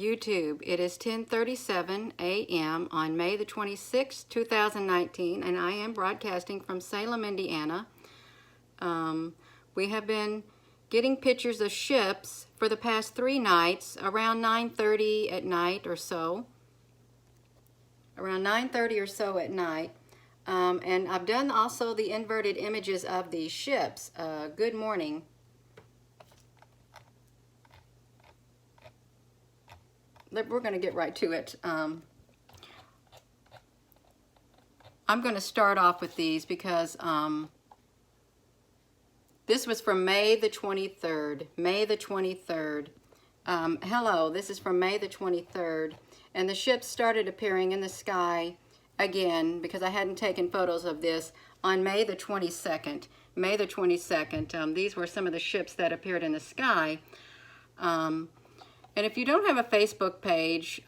YouTube. It is 10:37 a.m. on May the 26th, 2019, and I am broadcasting from Salem, Indiana. We have been getting pictures of ships for the past 3 nights, around 9:30 at night or so. Around 9:30 or so at night. And I've done also the inverted images of these ships. Good morning. We're going to get right to it. I'm going to start off with these because this was from May the 23rd. May the 23rd. Hello, this is from May the 23rd. And the ships started appearing in the sky again because I hadn't taken photos of this on May the 22nd. May the 22nd. These were some of the ships that appeared in the sky. And if you don't have a Facebook page,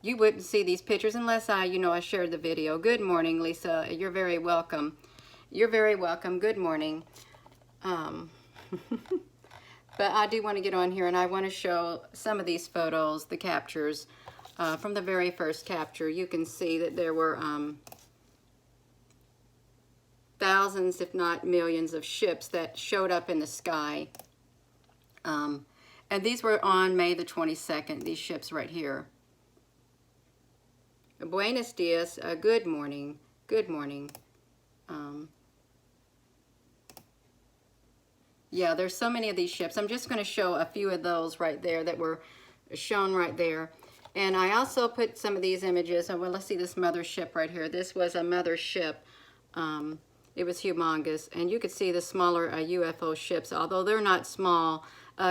you wouldn't see these pictures unless I shared the video. Good morning, Lisa. You're very welcome. You're very welcome. Good morning. But I do want to get on here and I want to show some of these photos, the captures. From the very first capture, you can see that there were thousands, if not millions, of ships that showed up in the sky. And these were on May the 22nd, these ships right here. Buenos dias, good morning, good morning. Yeah, there's so many of these ships. I'm just going to show a few of those right there that were shown right there. And I also put some of these images. Well, let's see this mother ship right here. This was a mother ship. It was humongous. And you could see the smaller UFO ships, although they're not small,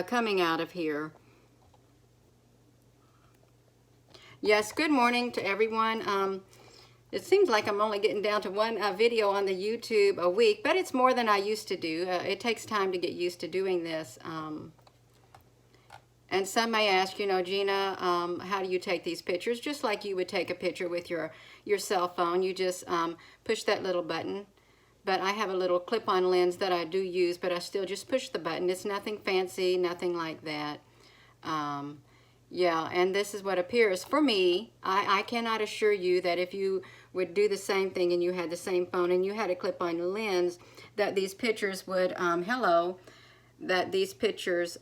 coming out of here. Yes, good morning to everyone. It seems like I'm only getting down to one video on the YouTube a week, but it's more than I used to do. It takes time to get used to doing this. And some may ask, Gina, how do you take these pictures? Just like you would take a picture with your cell phone. You just push that little button. But I have a little clip-on lens that I do use, but I still just push the button. It's nothing fancy, nothing like that. Yeah, and this is what appears. For me, I cannot assure you that if you would do the same thing and you had the same phone and you had a clip-on lens, that these pictures would, that these pictures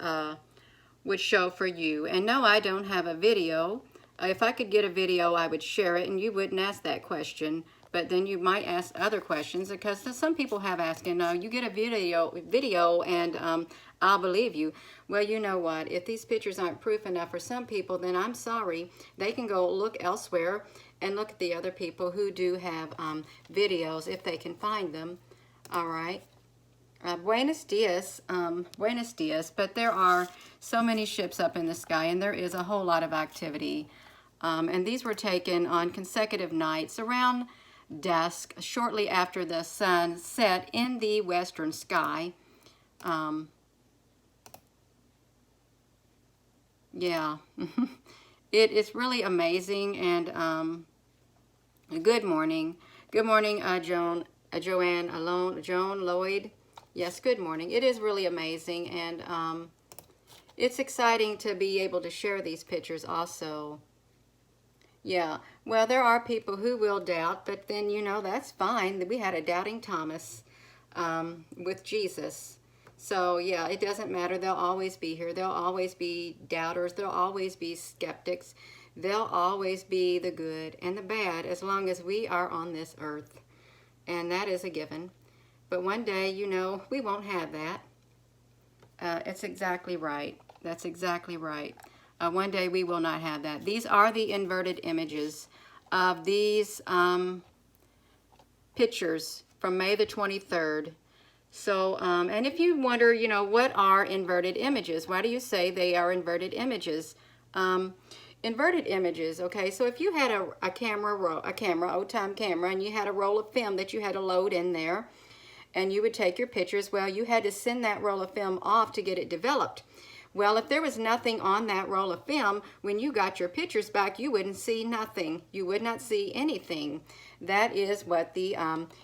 would show for you. And no, I don't have a video. If I could get a video, I would share it, and you wouldn't ask that question. But then you might ask other questions, because some people have asked, you get a video and I'll believe you. Well, you know what? If these pictures aren't proof enough for some people, then I'm sorry. They can go look elsewhere and look at the other people who do have videos if they can find them. All right. Buenos dias. Buenos dias. But there are so many ships up in the sky, and there is a whole lot of activity. And these were taken on consecutive nights around dusk, shortly after the sun set in the western sky. Yeah, it is really amazing. And good morning. Good morning, Joanne, Joan Lloyd. Yes, good morning. It is really amazing, and it's exciting to be able to share these pictures also. Yeah, well, there are people who will doubt, but then, that's fine. We had a doubting Thomas with Jesus. So, yeah, it doesn't matter. They'll always be here. There'll always be doubters. There'll always be skeptics. There'll always be the good and the bad as long as we are on this earth. And that is a given. But one day, we won't have that. It's exactly right. That's exactly right. One day we will not have that. These are the inverted images of these pictures from May the 23rd. So, and if you wonder, what are inverted images? Why do you say they are inverted images? Inverted images, okay, so if you had a camera, old-time camera, and you had a roll of film that you had to load in there, and you would take your pictures, well, you had to send that roll of film off to get it developed. Well, if there was nothing on that roll of film, when you got your pictures back, you wouldn't see nothing. You would not see anything. That is what the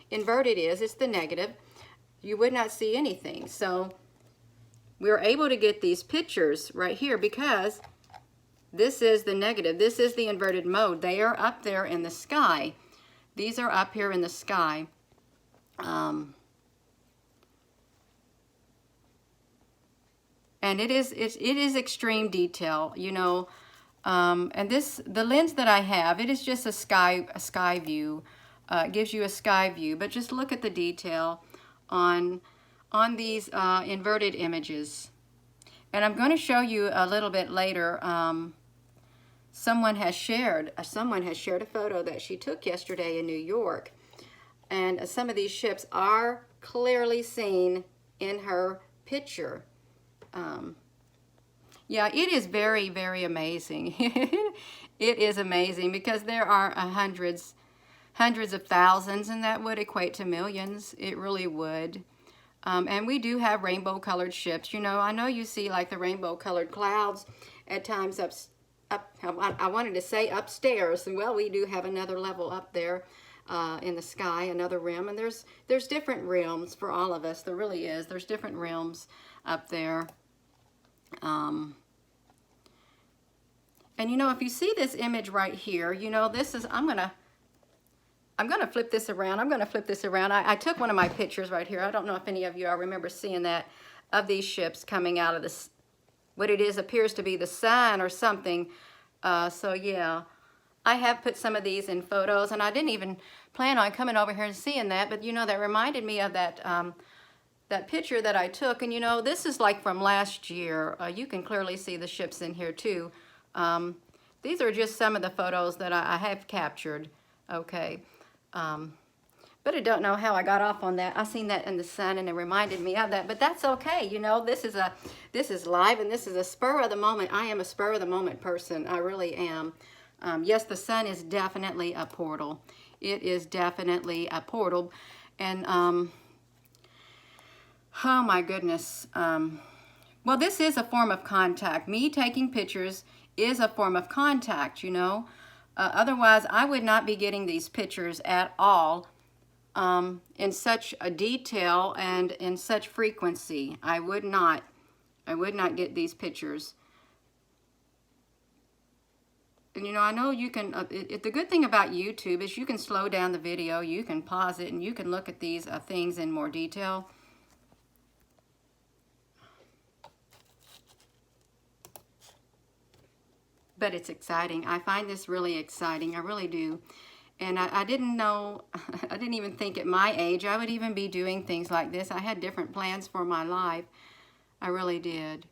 inverted is. It's the negative. You would not see anything. So we were able to get these pictures right here because This is the negative. This is the inverted mode. They are up there in the sky. These are up here in the sky. And it is extreme detail, you know. And the lens that I have, it is just a sky view. It gives you a sky view, but just look at the detail on these inverted images. And I'm going to show you a little bit later. Someone has shared a photo that she took yesterday in New York, and some of these ships are clearly seen in her picture. Yeah, it is very, very amazing. It is amazing because there are hundreds of thousands, and that would equate to millions. It really would. And we do have rainbow colored ships. You know, I know you see like the rainbow colored clouds at times I wanted to say upstairs. And well, we do have another level up there in the sky, another rim. And there's different realms for all of us. There really is. There's different realms up there. And you know, if you see this image right here, you know, this is, I'm gonna flip this around. I took one of my pictures right here. I don't know if any of you, I remember seeing that, of these ships coming out of this, what it is appears to be the sun or something. So yeah, I have put some of these in photos, and I didn't even plan on coming over here and seeing that, but you know, that reminded me of that, that picture that I took. And you know, this is like from last year. You can clearly see the ships in here too. These are just some of the photos that I have captured. Okay. But I don't know how I got off on that. I seen that in the sun and it reminded me of that, but that's okay. You know, this is live, and this is a spur of the moment. I am a spur of the moment person. I really am. Yes, the sun is definitely a portal. It is definitely a portal. And, oh my goodness. Well, this is a form of contact. Me taking pictures is a form of contact, you know. Otherwise, I would not be getting these pictures at all in such a detail and in such frequency. I would not get these pictures. And you know, I know you can, the good thing about YouTube is you can slow down the video, you can pause it, and you can look at these things in more detail. But it's exciting. I find this really exciting. I really do. And I didn't know, I didn't even think at my age I would even be doing things like this. I had different plans for my life. I really did.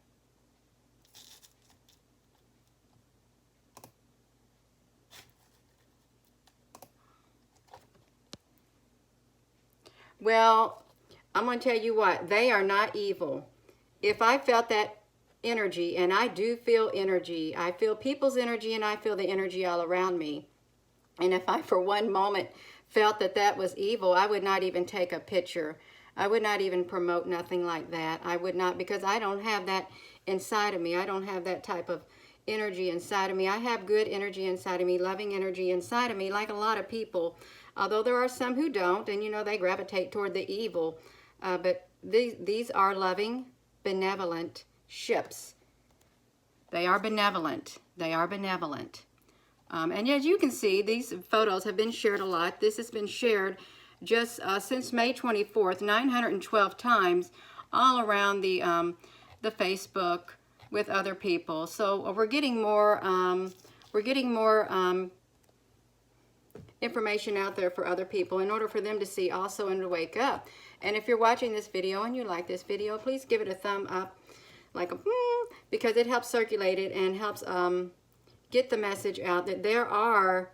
Well, I'm going to tell you what, they are not evil. If I felt that energy, and I do feel energy, I feel people's energy, and I feel the energy all around me. And if I for one moment felt that that was evil, I would not even take a picture. I would not even promote nothing like that. I would not, because I don't have that inside of me. I don't have that type of energy inside of me. I have good energy inside of me, loving energy inside of me, like a lot of people. Although there are some who don't, and you know, they gravitate toward the evil. But these are loving, benevolent ships. They are benevolent. They are benevolent. And as you can see, these photos have been shared a lot. This has been shared just since May 24th, 912 times, all around the Facebook with other people. So we're getting more information out there for other people in order for them to see also and to wake up. And if you're watching this video and you like this video, please give it a thumb up, like a because it helps circulate it and helps get the message out that there are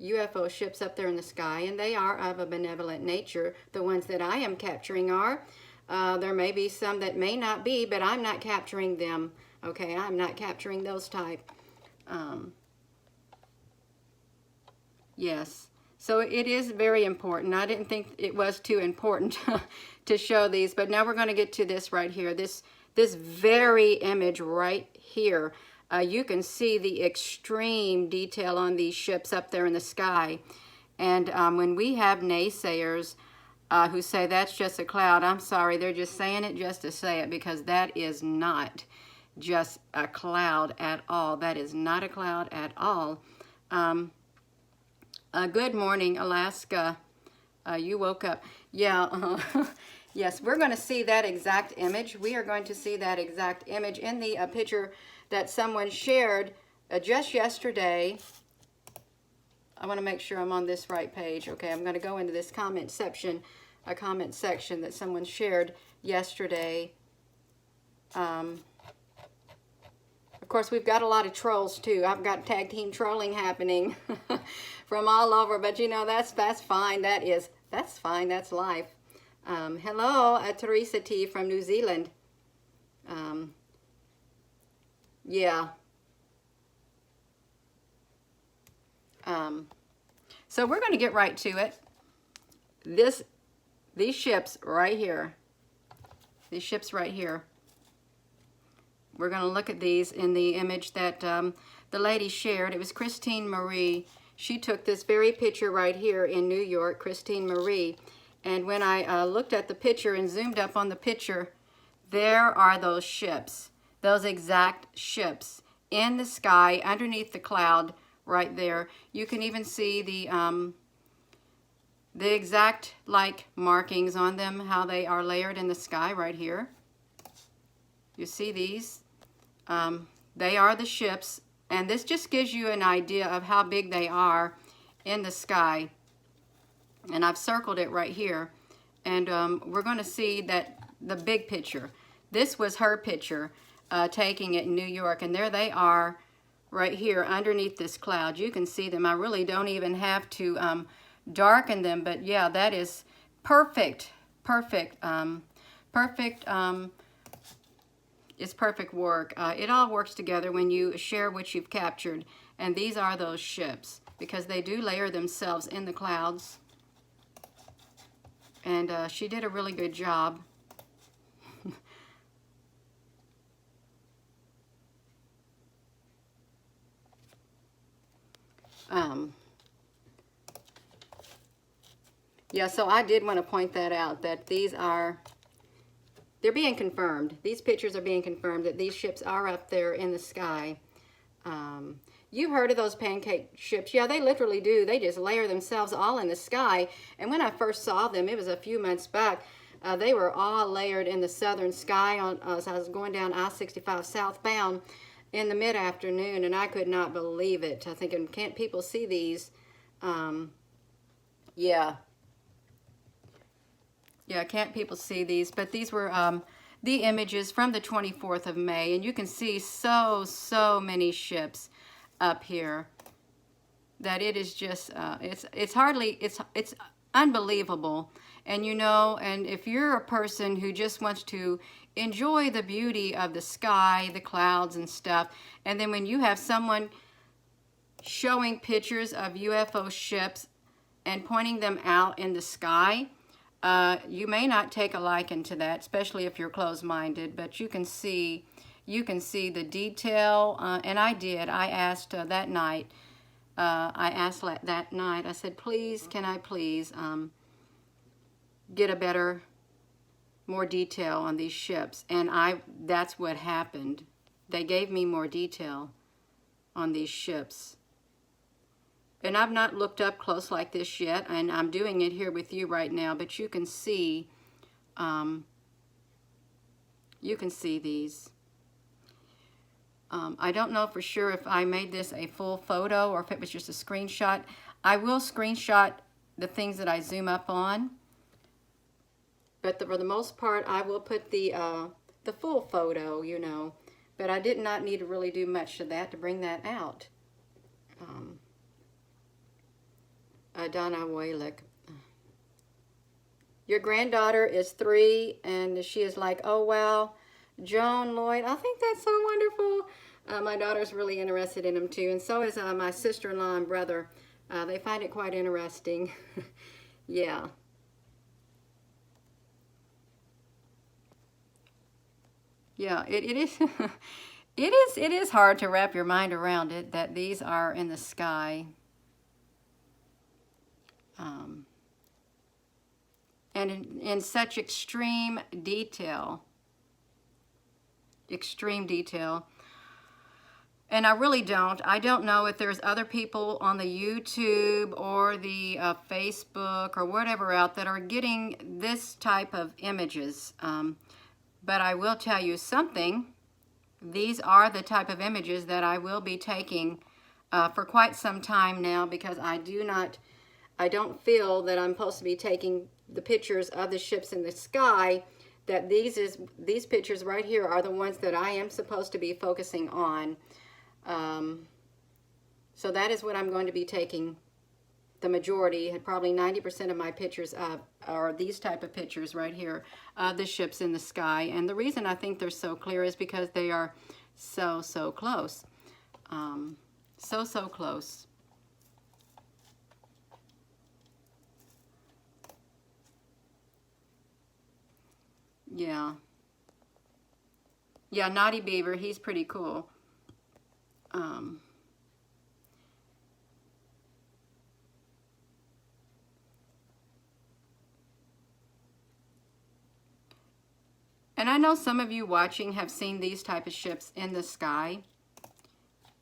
UFO ships up there in the sky, and they are of a benevolent nature. The ones that I am capturing are. There may be some that may not be, but I'm not capturing them. Okay, I'm not capturing those type. Yes, so it is very important. I didn't think it was too important to show these, but now we're going to get to this right here. This very image right here. You can see the extreme detail on these ships up there in the sky. And when we have naysayers who say that's just a cloud, I'm sorry, they're just saying it just to say it, because that is not just a cloud at all. That is not a cloud at all. Good morning, Alaska. You woke up. Yeah, yes, we're going to see that exact image. We are going to see that exact image in the picture that someone shared just yesterday. I want to make sure I'm on this right page. Okay, I'm going to go into this comment section, a comment section that someone shared yesterday. Of course, we've got a lot of trolls too. I've got tag team trolling happening from all over, but you know, that's fine. That's fine. That's life. Hello, Teresa T from New Zealand. Yeah. So we're going to get right to it. These ships right here. These ships right here. We're going to look at these in the image that the lady shared. It was Christine Marie. She took this very picture right here in New York, Christine Marie. And when I looked at the picture and zoomed up on the picture, there are those ships, those exact ships in the sky underneath the cloud right there. You can even see the exact like markings on them, how they are layered in the sky right here. You see these? They are the ships, and this just gives you an idea of how big they are in the sky. And I've circled it right here, and we're going to see that the big picture. This was her picture taking it in New York, and there they are right here underneath this cloud. You can see them. I really don't even have to darken them, but yeah, that is perfect. It's perfect work. It all works together when you share what you've captured. And these are those ships, because they do layer themselves in the clouds. And she did a really good job. Yeah, so I did want to point that out, that these are... They're being confirmed. These pictures are being confirmed that these ships are up there in the sky. You've heard of those pancake ships. Yeah, they literally do. They just layer themselves all in the sky. And when I first saw them, it was a few months back, they were all layered in the southern sky as I was going down I-65 southbound in the mid-afternoon, and I could not believe it. I thinking, can't people see these? Yeah. Yeah, can't people see these? But these were the images from the 24th of May, and you can see so many ships up here that it is just it's unbelievable. And you know, and if you're a person who just wants to enjoy the beauty of the sky, the clouds and stuff, and then when you have someone showing pictures of UFO ships and pointing them out in the sky, you may not take a liking to that, especially if you're closed-minded, but you can see the detail, and I did. I asked that night, I said, please, can I please get a better, more detail on these ships? And that's what happened. They gave me more detail on these ships. And I've not looked up close like this yet, and I'm doing it here with you right now, but you can see these. I don't know for sure if I made this a full photo or if it was just a screenshot. I will screenshot the things that I zoom up on, but for the most part, I will put the full photo, you know. But I did not need to really do much to that to bring that out. Donna Waylick. Your granddaughter is 3, and she is like, oh, wow, Joan Lloyd. I think that's so wonderful. My daughter's really interested in them, too, and so is my sister-in-law and brother. They find it quite interesting. Yeah. Yeah, it is. It is hard to wrap your mind around it, that these are in the sky. And in such extreme detail. extreme detail. And I really don't. I don't know if there's other people on the YouTube or the Facebook or whatever out that are getting this type of images. But I will tell you something. These are the type of images that I will be taking for quite some time now, because I don't feel that I'm supposed to be taking the pictures of the ships in the sky. That these pictures right here are the ones that I am supposed to be focusing on. So that is what I'm going to be taking the majority, probably 90% of my pictures are these type of pictures right here, the ships in the sky. And the reason I think they're so clear is because they are so close. So close. Yeah. Yeah, Naughty Beaver, he's pretty cool. And I know some of you watching have seen these type of ships in the sky,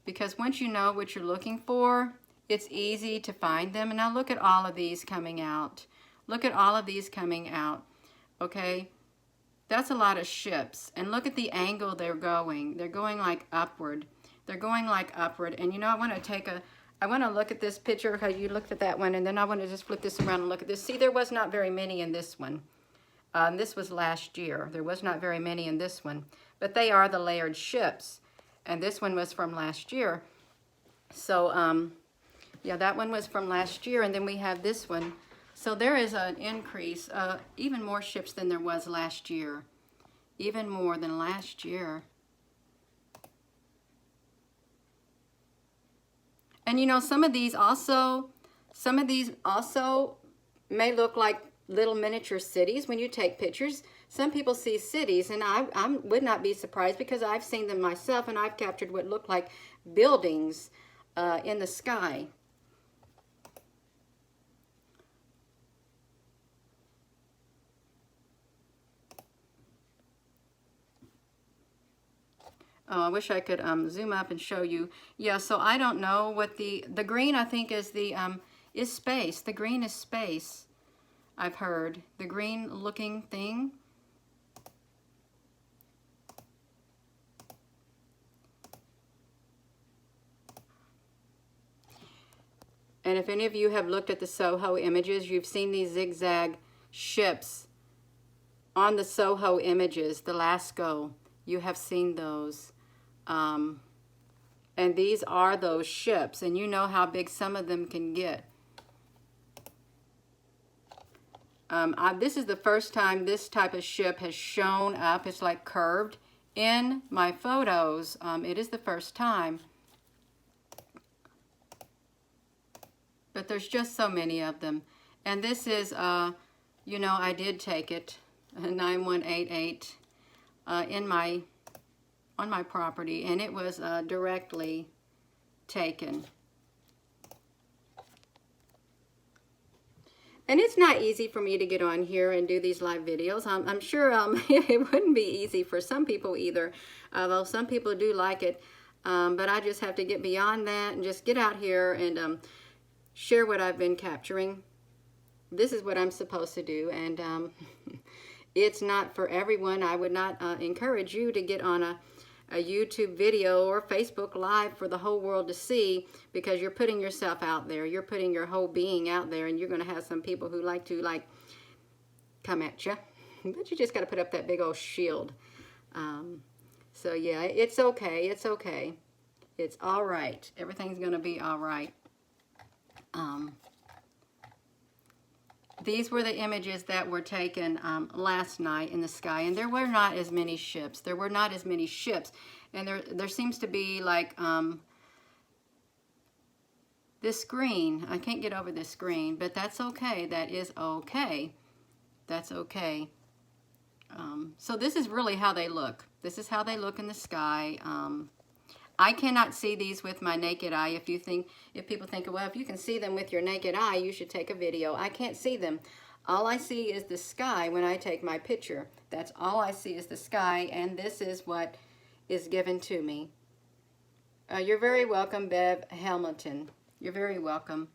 because once you know what you're looking for, it's easy to find them. And now look at all of these coming out. Look at all of these coming out, okay? That's a lot of ships. And look at the angle they're going. They're going like upward. They're going like upward. And you know, I want to look at this picture, because you looked at that one, and then I want to just flip this around and look at this. See, there was not very many in this one. This was last year. There was not very many in this one. But they are the layered ships. And this one was from last year. So, yeah, that one was from last year. And then we have this one. So there is an increase, even more ships than there was last year. Even more than last year. And you know, some of these also may look like little miniature cities when you take pictures. Some people see cities, and I would not be surprised, because I've seen them myself, and I've captured what look like buildings in the sky. Oh, I wish I could zoom up and show you. Yeah, so I don't know what the green, I think, is is space. The green is space, I've heard. The green looking thing. And if any of you have looked at the Soho images, you've seen these zigzag ships on the Soho images, the Lascaux. You have seen those. And these are those ships, and you know how big some of them can get. This is the first time this type of ship has shown up. It's like curved in my photos. It is the first time. But there's just so many of them. And this is, you know, I did take it, 9188, on my property, and it was directly taken. And it's not easy for me to get on here and do these live videos. I'm sure it wouldn't be easy for some people either, although some people do like it. But I just have to get beyond that and just get out here and share what I've been capturing. This is what I'm supposed to do, and it's not for everyone. I would not encourage you to get on a YouTube video or Facebook Live for the whole world to see, because you're putting yourself out there. You're putting your whole being out there, and you're going to have some people who like to come at you. But you just got to put up that big old shield. So yeah, it's okay. It's okay. It's all right. Everything's going to be all right. These were the images that were taken last night in the sky, and there were not as many ships. There were not as many ships, and there seems to be like this green. I can't get over this green, but that's okay. That is okay. That's okay. So this is really how they look. This is how they look in the sky. I cannot see these with my naked eye. If people think, well, if you can see them with your naked eye, you should take a video. I can't see them. All I see is the sky when I take my picture. That's all I see is the sky, and this is what is given to me. You're very welcome, Bev Hamilton. You're very welcome.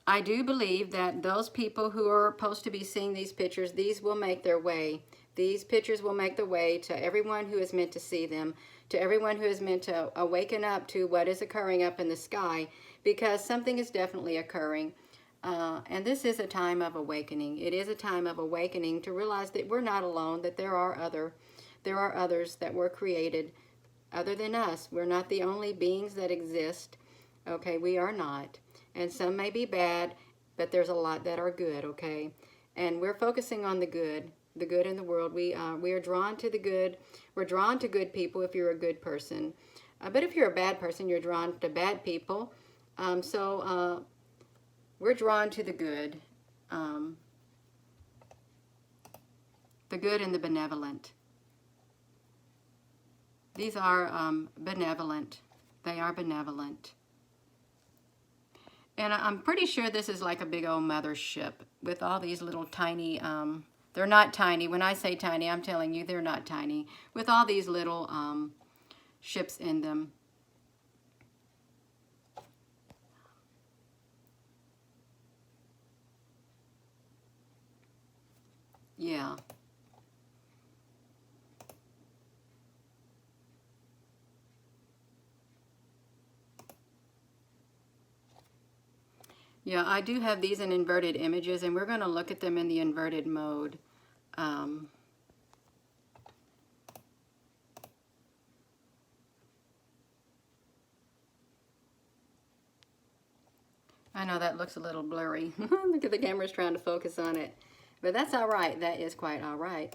I do believe that those people who are supposed to be seeing these pictures, these will make their way. These pictures will make the way to everyone who is meant to see them, to everyone who is meant to awaken up to what is occurring up in the sky, because something is definitely occurring. And this is a time of awakening. It is a time of awakening to realize that we're not alone, that there are others that were created other than us. We're not the only beings that exist. Okay, we are not. And some may be bad, but there's a lot that are good, okay? And we're focusing on the good in the world. We are drawn to the good. We're drawn to good people if you're a good person. But if you're a bad person, you're drawn to bad people. So we're drawn to the good and the benevolent. These are benevolent. They are benevolent. And I'm pretty sure this is like a big old mothership with all these little tiny, they're not tiny. When I say tiny, I'm telling you they're not tiny. With all these little ships in them. Yeah. Yeah, I do have these in inverted images, and we're going to look at them in the inverted mode. I know that looks a little blurry. Look at the camera's trying to focus on it. But that's all right. That is quite all right.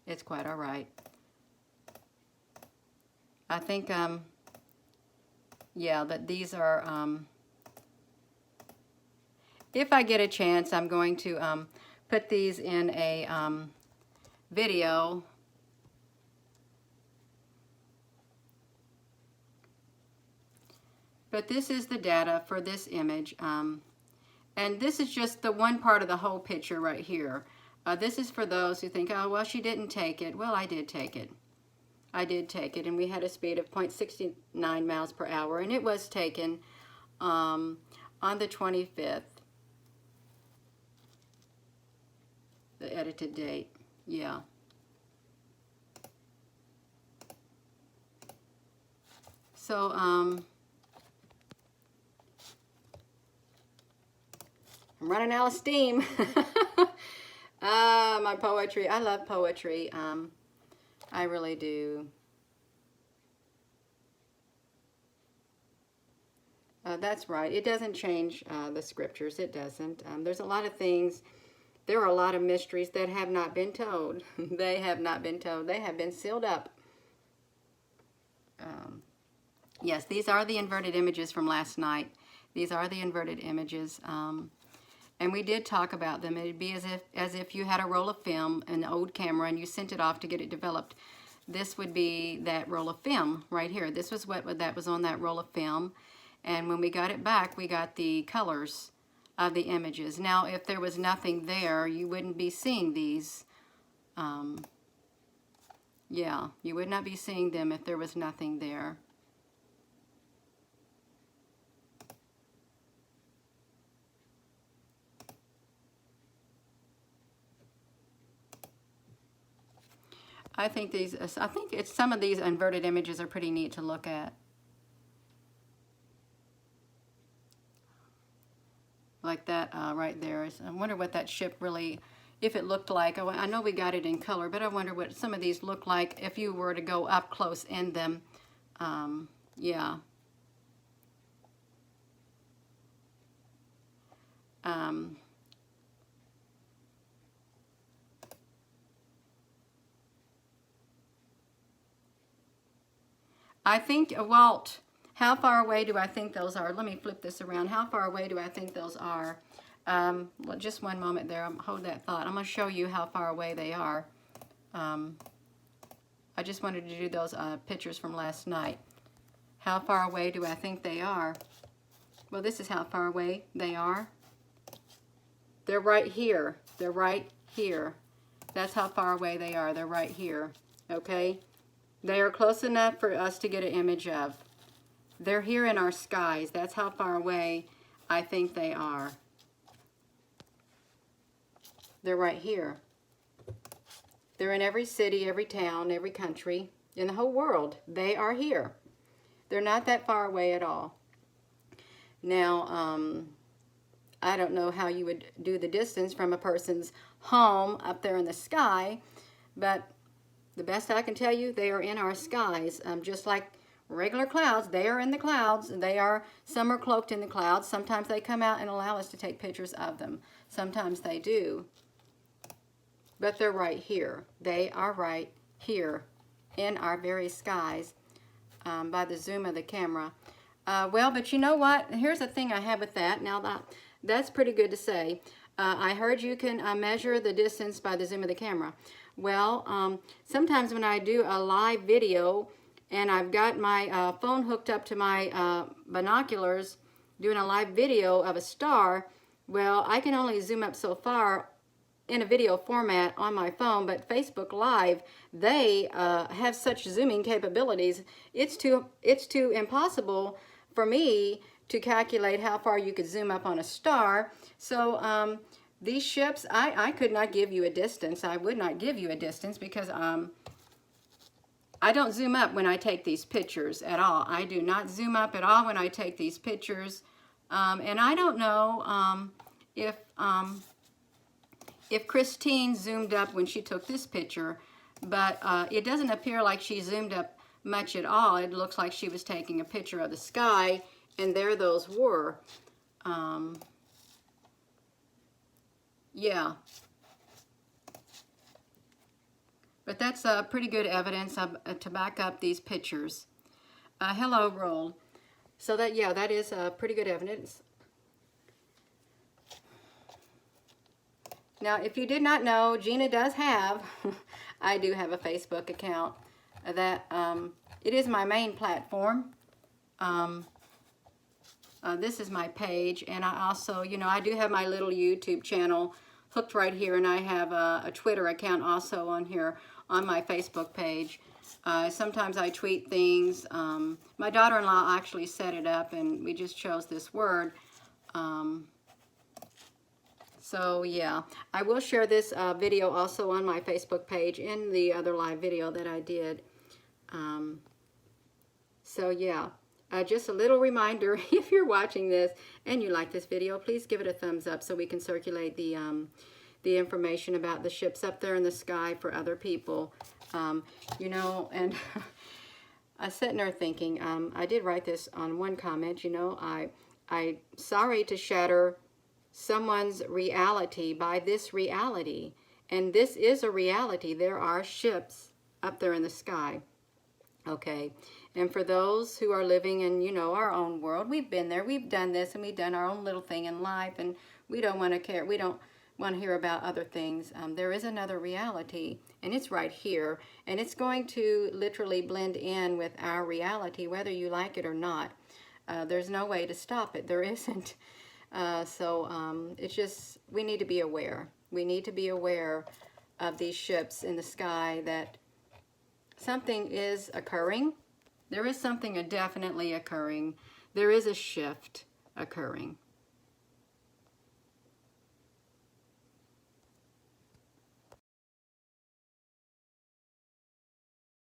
It's quite all right. I think, yeah, that these are, if I get a chance, I'm going to put these in a video. But this is the data for this image. And this is just the one part of the whole picture right here. This is for those who think, oh, well, she didn't take it. Well, I did take it. I did take it, and we had a speed of 0.69 miles per hour, and it was taken on the 25th, the edited date. Yeah. So, I'm running out of steam. My poetry. I love poetry. I really do. That's right. It doesn't change the scriptures. It doesn't. There's a lot of things. There are a lot of mysteries that have not been told. They have not been told. They have been sealed up. Yes, these are the inverted images from last night. These are the inverted images. And we did talk about them. It'd be as if you had a roll of film, an old camera, and you sent it off to get it developed. This would be that roll of film right here. This was what that was on that roll of film. And when we got it back, we got the colors of the images. Now, if there was nothing there, you wouldn't be seeing these. Yeah, you would not be seeing them if there was nothing there. I think it's some of these inverted images are pretty neat to look at. Like that right there. I wonder what that ship really, if it looked like. I know we got it in color, but I wonder what some of these look like if you were to go up close in them. Yeah. I think, Walt, how far away do I think those are? Let me flip this around. How far away do I think those are? Well, just one moment there. Hold that thought. I'm going to show you how far away they are. I just wanted to do those pictures from last night. How far away do I think they are? Well, this is how far away they are. They're right here. They're right here. That's how far away they are. They're right here, okay? They are close enough for us to get an image of. They're here in our skies. That's how far away I think they are. They're right here. They're in every city, every town, every country, in the whole world. They are here. They're not that far away at all. Now, I don't know how you would do the distance from a person's home up there in the sky, but the best I can tell you, they are in our skies, just like regular clouds. They are in the clouds. Some are cloaked in the clouds. Sometimes they come out and allow us to take pictures of them. Sometimes they do. But they're right here. They are right here in our very skies by the zoom of the camera. Well, but you know what? Here's the thing I have with that. Now, that's pretty good to say. I heard you can measure the distance by the zoom of the camera. Well, sometimes when I do a live video and I've got my phone hooked up to my binoculars doing a live video of a star, well, I can only zoom up so far in a video format on my phone, but Facebook Live, they have such zooming capabilities. It's too impossible for me to calculate how far you could zoom up on a star. So these ships, I could not give you a distance. I would not give you a distance because I don't zoom up when I take these pictures at all. I do not zoom up at all when I take these pictures. And I don't know if Christine zoomed up when she took this picture, but it doesn't appear like she zoomed up much at all. It looks like she was taking a picture of the sky, and there those were. Yeah. But that's pretty good evidence to back up these pictures. Hello, Roll. So that, yeah, that is pretty good evidence. Now, if you did not know, Gina does have, I do have a Facebook account that, it is my main platform. This is my page, and I also, you know, I do have my little YouTube channel hooked right here, and I have a Twitter account also on here on my Facebook page. Sometimes I tweet things. My daughter-in-law actually set it up, and we just chose this word. So yeah, I will share this video also on my Facebook page in the other live video that I did. So yeah, just a little reminder, if you're watching this and you like this video, please give it a thumbs up so we can circulate the information about the ships up there in the sky for other people. You know, and I was sitting there thinking, I did write this on one comment, you know, I'm sorry to shatter someone's reality by this reality. And this is a reality. There are ships up there in the sky. Okay. And for those who are living in, you know, our own world, we've been there, we've done this, and we've done our own little thing in life, and we don't want to care. We don't want to hear about other things. There is another reality, and it's right here. And it's going to literally blend in with our reality, whether you like it or not. There's no way to stop it. There isn't. It's just, we need to be aware. We need to be aware of these ships in the sky, that something is occurring. There is something definitely occurring. There is a shift occurring.